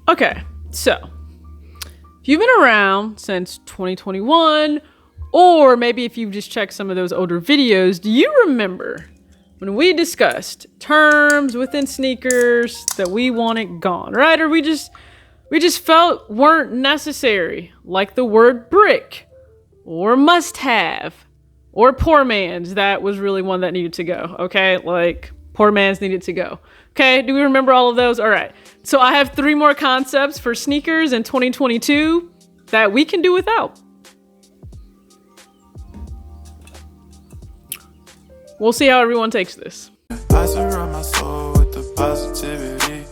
Okay, so if you've been around since 2021, or maybe if you've just checked some of those older videos, do you remember when we discussed terms within sneakers that we wanted gone, right? Or we just felt weren't necessary, like the word brick, or must have, or poor man's. That was really one that needed to go, okay? Like, poor man's needed to go. Okay, do we remember all of those? All right. So I have 3 more concepts for sneakers in 2022 that we can do without. We'll see how everyone takes this. I surround my soul with the positivity.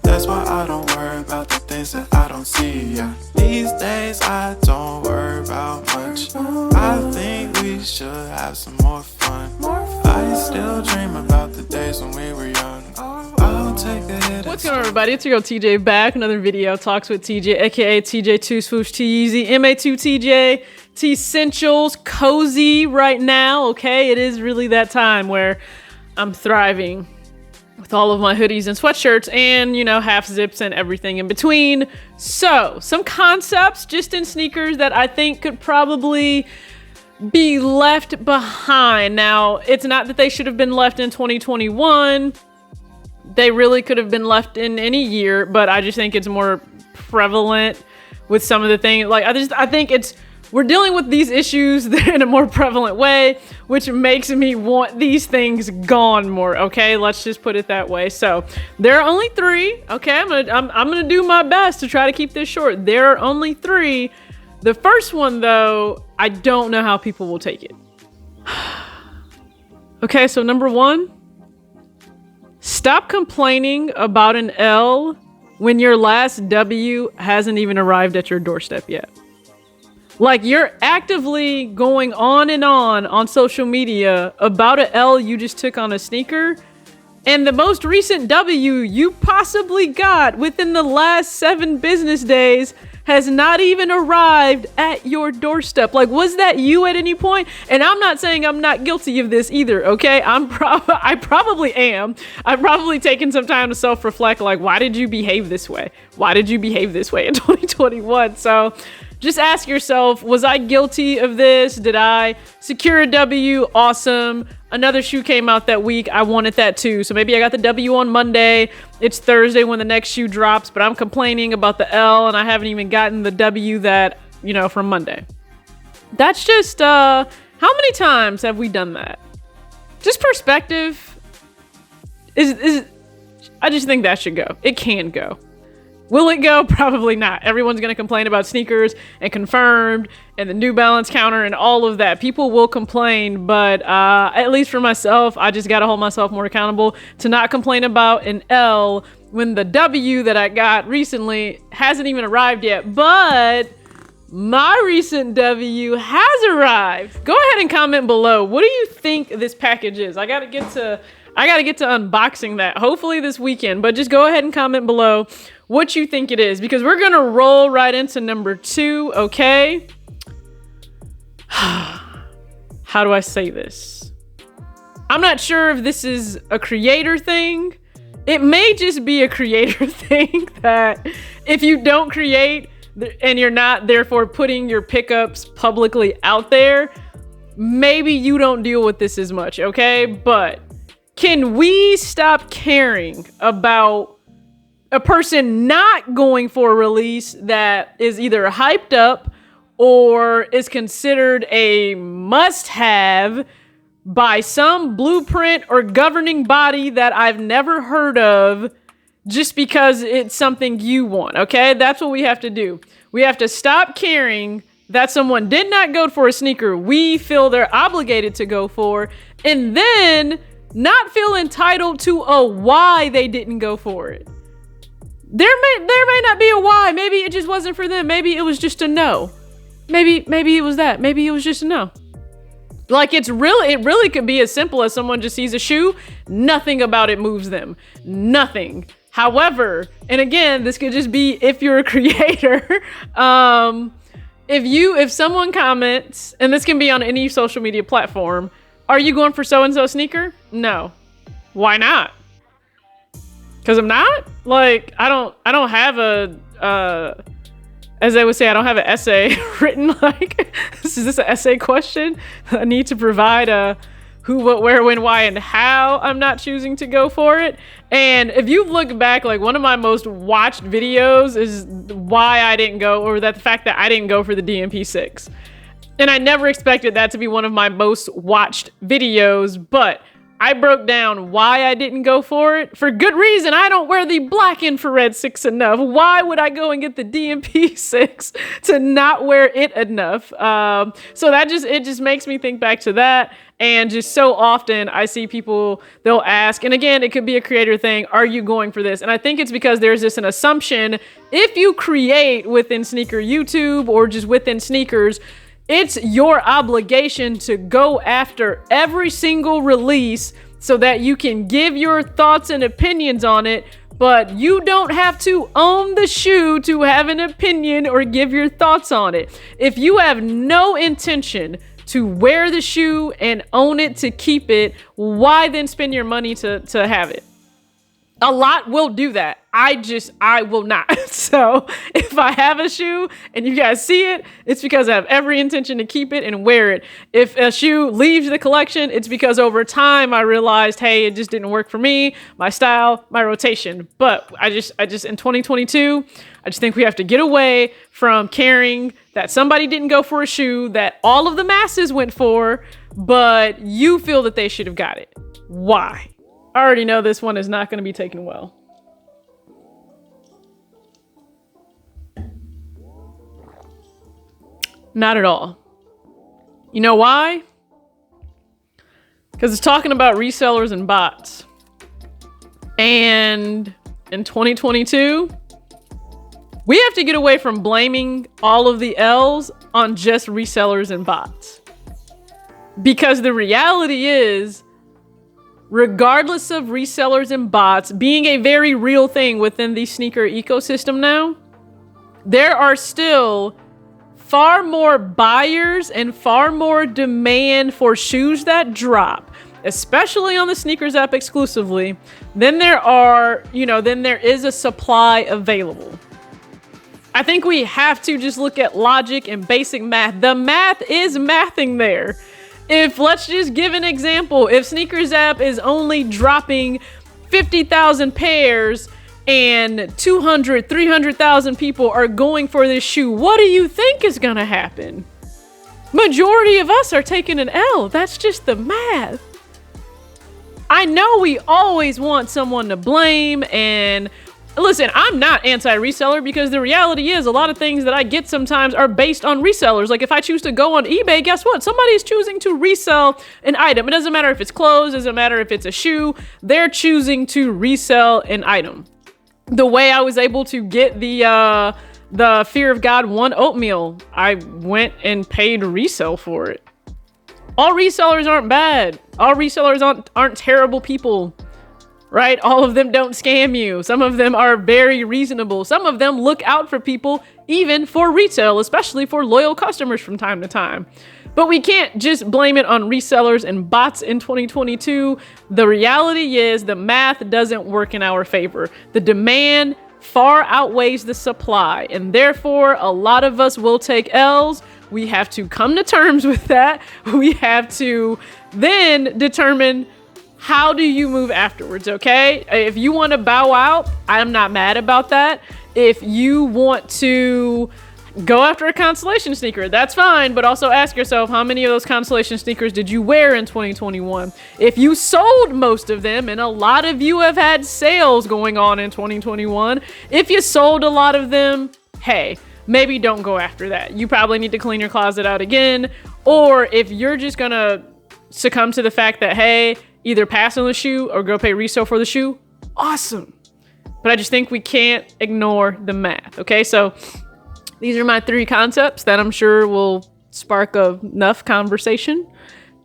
That's why I don't worry about the things that I don't see. Yeah. These days I don't worry about much. I think we should have some more fun. I still dream about the days when we were young. I'll take a hit. What's going on, everybody? It's your girl TJ back. Another video, Talks with TJ, aka TJ2 Swoosh T-Easy, MA2 TJ, T-Essentials, cozy right now, okay? It is really that time where I'm thriving with all of my hoodies and sweatshirts and, you know, half zips and everything in between. So, some concepts just in sneakers that I think could probably be left behind. Now, it's not that they should have been left in 2021. They really could have been left in any year, but I just think it's more prevalent with some of the things. Like, I think we're dealing with these issues in a more prevalent way, which makes me want these things gone more. Okay, let's just put it that way. So there are only 3. Okay, I'm gonna do my best to try to keep this short. There are only 3. The first one, though, I don't know how people will take it. Okay, so number 1, stop complaining about an L when your last W hasn't even arrived at your doorstep yet. Like, you're actively going on social media about an L you just took on a sneaker, and the most recent W you possibly got within the last 7 business days has not even arrived at your doorstep. Like, was that you at any point? And I'm not saying I'm not guilty of this either, okay? I probably am. I've probably taken some time to self-reflect, like, why did you behave this way? Why did you behave this way in 2021? So just ask yourself, was I guilty of this? Did I secure a W? Awesome. Another shoe came out that week. I wanted that too. So maybe I got the W on Monday. It's Thursday when the next shoe drops, but I'm complaining about the L and I haven't even gotten the W that, you know, from Monday. That's just, how many times have we done that? Just perspective. I just think that should go. It can go. Will it go? Probably not. Everyone's going to complain about sneakers and Confirmed and the New Balance counter and all of that. People will complain, but at least for myself, I just got to hold myself more accountable to not complain about an L when the W that I got recently hasn't even arrived yet. But my recent W has arrived. Go ahead and comment below. What do you think this package is? I got to get to unboxing that hopefully this weekend, but just go ahead and comment below what you think it is, because we're gonna roll right into number 2, okay? How do I say this? I'm not sure if this is a creator thing. It may just be a creator thing that if you don't create and you're not therefore putting your pickups publicly out there, maybe you don't deal with this as much, okay? But can we stop caring about a person not going for a release that is either hyped up or is considered a must-have by some blueprint or governing body that I've never heard of, just because it's something you want, okay? That's what we have to do. We have to stop caring that someone did not go for a sneaker we feel they're obligated to go for, and then not feel entitled to a why they didn't go for it. There may not be a why. Maybe it just wasn't for them. Maybe it was just a no. Maybe it was that. Maybe it was just a no. Like, it really could be as simple as someone just sees a shoe, nothing about it moves them. Nothing. However, and again, this could just be if you're a creator, if someone comments, and this can be on any social media platform, are you going for so-and-so sneaker? No. Why not? Because I'm not. Like, I don't have as I would say, I don't have an essay written like, is this an essay question? I need to provide a who, what, where, when, why, and how I'm not choosing to go for it. And if you look back, like one of my most watched videos is why I didn't go, or that the fact that I didn't go for the DMP6. And I never expected that to be one of my most watched videos, but I broke down why I didn't go for it. For good reason. I don't wear the black infrared 6 enough. Why would I go and get the DMP 6 to not wear it enough? So it just makes me think back to that. And just so often I see people, they'll ask, and again, it could be a creator thing, are you going for this? And I think it's because there's just an assumption, if you create within sneaker YouTube or just within sneakers, it's your obligation to go after every single release so that you can give your thoughts and opinions on it, but you don't have to own the shoe to have an opinion or give your thoughts on it. If you have no intention to wear the shoe and own it to keep it, why then spend your money to have it? A lot will do that. I will not. So if I have a shoe and you guys see it, it's because I have every intention to keep it and wear it. If a shoe leaves the collection, it's because over time I realized, hey, it just didn't work for me, my style, my rotation. But I just in 2022, I just think we have to get away from caring that somebody didn't go for a shoe that all of the masses went for, but you feel that they should have got it. Why? I already know this one is not going to be taken well. Not at all. You know why? Because it's talking about resellers and bots. And in 2022, we have to get away from blaming all of the L's on just resellers and bots. Because the reality is, regardless of resellers and bots being a very real thing within the sneaker ecosystem now, there are still far more buyers and far more demand for shoes that drop, especially on the Sneakers app exclusively, than there is a supply available. I think we have to just look at logic and basic math. The math is mathing there. If, let's just give an example, if Sneakers app is only dropping 50,000 pairs and 200, 300,000 people are going for this shoe, what do you think is gonna happen? Majority of us are taking an L. That's just the math. I know we always want someone to blame, and listen, I'm not anti-reseller because the reality is a lot of things that I get sometimes are based on resellers. Like if I choose to go on eBay, guess what? Somebody is choosing to resell an item. It doesn't matter if it's clothes, it doesn't matter if it's a shoe. They're choosing to resell an item. The way I was able to get the Fear of God 1 oatmeal, I went and paid resale for it. All resellers aren't bad. All resellers aren't terrible people. Right? All of them don't scam you. Some of them are very reasonable. Some of them look out for people, even for retail, especially for loyal customers from time to time. But we can't just blame it on resellers and bots in 2022. The reality is the math doesn't work in our favor. The demand far outweighs the supply, and therefore a lot of us will take L's. We have to come to terms with that. We have to then determine, how do you move afterwards, okay? If you want to bow out, I'm not mad about that. If you want to go after a Constellation sneaker, that's fine, but also ask yourself, how many of those Constellation sneakers did you wear in 2021? If you sold most of them, and a lot of you have had sales going on in 2021, if you sold a lot of them, hey, maybe don't go after that. You probably need to clean your closet out again. Or if you're just gonna succumb to the fact that, hey, either pass on the shoe or go pay resale for the shoe, awesome. But I just think we can't ignore the math, okay? So these are my 3 concepts that I'm sure will spark enough conversation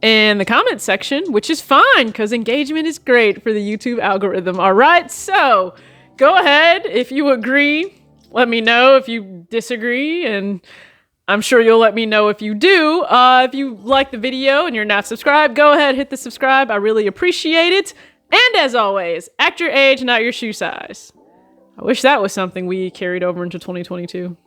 in the comment section, which is fine because engagement is great for the YouTube algorithm. All right, so go ahead. If you agree, let me know. If you disagree, and I'm sure you'll let me know if you do. If you like the video and you're not subscribed, go ahead, hit the subscribe. I really appreciate it. And as always, act your age, not your shoe size. I wish that was something we carried over into 2022.